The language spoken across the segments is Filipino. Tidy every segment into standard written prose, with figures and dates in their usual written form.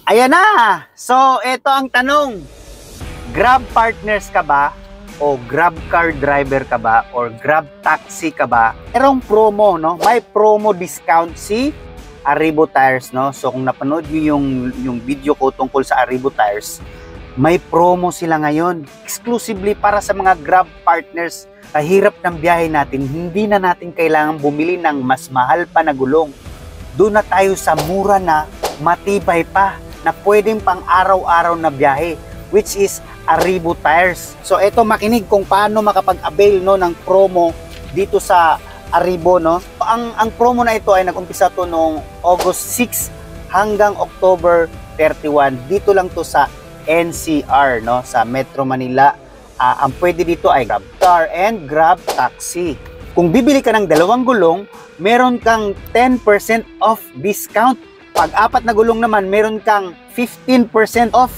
Ayan na! So, ito ang tanong. Grab partners ka ba? O Grab car driver ka ba? Or Grab taxi ka ba? Merong promo, no? May promo discount si Arribo Tires, no? So, kung napanood nyo yung video ko tungkol sa Arribo Tires, may promo sila ngayon. Exclusively para sa mga Grab partners. Kahirap ng biyahe natin, hindi na natin kailangan bumili ng mas mahal pa na gulong. Doon na tayo sa mura na, matibay pa, na pwedeng pang araw-araw na biyahe, which is Arribo Tires. So eto, makinig kung paano makapag-avail, no, ng promo dito sa Arribo, no. Ang promo na ito ay nag-umpisa to noong August 6 hanggang October 31. Dito lang to sa NCR, no, sa Metro Manila. Ang pwede dito ay Grab car and Grab taxi. Kung bibili ka ng dalawang gulong, meron kang 10% off discount. Pag apat na gulong naman, meron kang 15% off.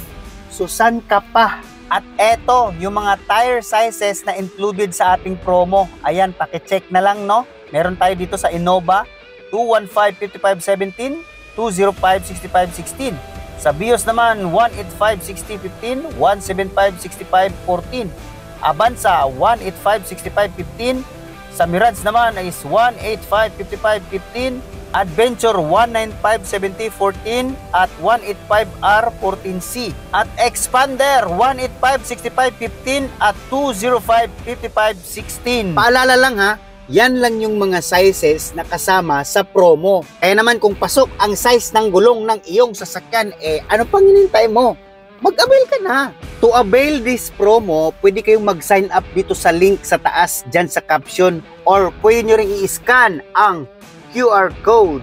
So, saan ka pa? At eto, yung mga tire sizes na included sa ating promo. Ayan, pakicheck na lang, no? Meron tayo dito sa Innova, 215-55-17, 205-65-16. Sa Vios naman, 185-60-15, 175-65-14. Avanza, 185-65-15. Sa Mirage naman is 185-55-15. Adventure 195-70-14 at 185R14C. At Expander 185-65-15 at 205-55-16. Paalala lang ha, yan lang yung mga sizes na kasama sa promo. Kaya naman kung pasok ang size ng gulong ng iyong sasakyan, ano pang hinintay mo? Mag-avail ka na. To avail this promo, pwede kayong mag-sign up dito sa link sa taas dyan sa caption, or pwede nyo rin i-scan ang QR code.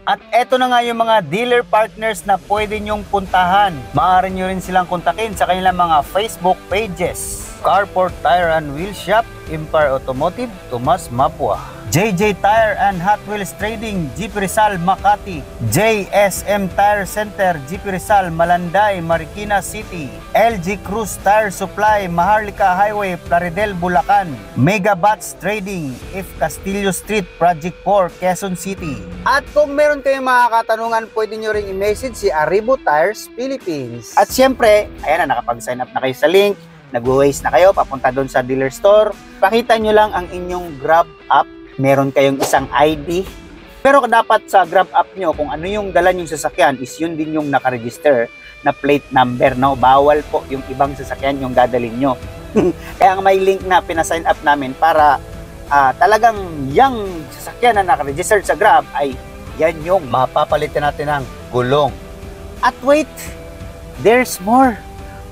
At eto na nga yung mga dealer partners na pwede nyong puntahan. Maaari nyo rin silang kontakin sa kanilang mga Facebook pages. Carport Tire and Wheel Shop, Empire Automotive, Tomas Mapua. JJ Tire and Hot Wheels Trading, GP Rizal, Makati. JSM Tire Center, GP Rizal, Malanday, Marikina City. LG Cruz Tire Supply, Maharlika Highway, Plaridel, Bulacan. Megabats Trading, F. Castillo Street, Project 4, Quezon City. At kung meron kayong mga katanungan, pwede nyo ring i-message si Arribo Tires Philippines. At syempre, ayan na, nakapag-sign up na kayo sa link. Nag-waste na kayo, papunta doon sa dealer store. Pakita nyo lang ang inyong Grab app. Meron kayong isang ID. Pero dapat sa Grab app nyo, kung ano yung dala nyong sasakyan, is yun din yung nakaregister na plate number. No? Bawal po yung ibang sasakyan yung dadalhin nyo. Kaya may link na pinasign up namin para talagang yung sasakyan na nakaregister sa Grab ay yan yung mapapalitan natin ng gulong. At wait, there's more.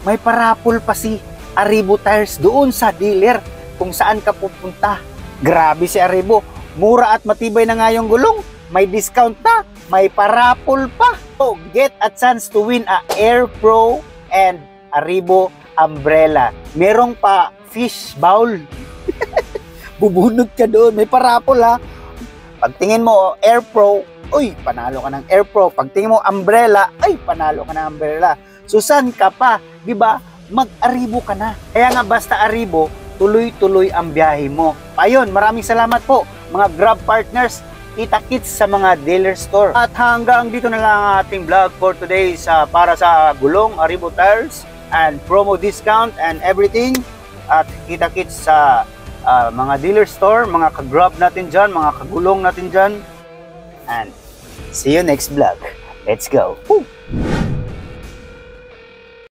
May parapol pa si Arribo Tires doon sa dealer kung saan ka pupunta. Grabe si Arribo, mura at matibay na nga yung gulong, may discount na, may parapol pa. So, get a chance to win a Air Pro and Arribo umbrella. Merong pa fish bowl. Bubunod ka doon, may parapol ha. Pagtingin mo Air Pro, uy, panalo ka ng Air Pro. Pagtingin mo umbrella, ay, panalo ka ng umbrella. So, saan ka pa? Diba? Mag-Arribo ka na. Kaya nga basta Arribo, tuloy-tuloy ang biyahe mo. Ayun, maraming salamat po mga Grab partners. Kita-kits sa mga dealer store. At hanggang dito na lang ang ating vlog for today para sa gulong Arribo Tires and promo discount and everything. At kita-kits sa mga dealer store, mga ka-Grab natin dyan, mga kagulong natin dyan. And see you next vlog. Let's go! Woo!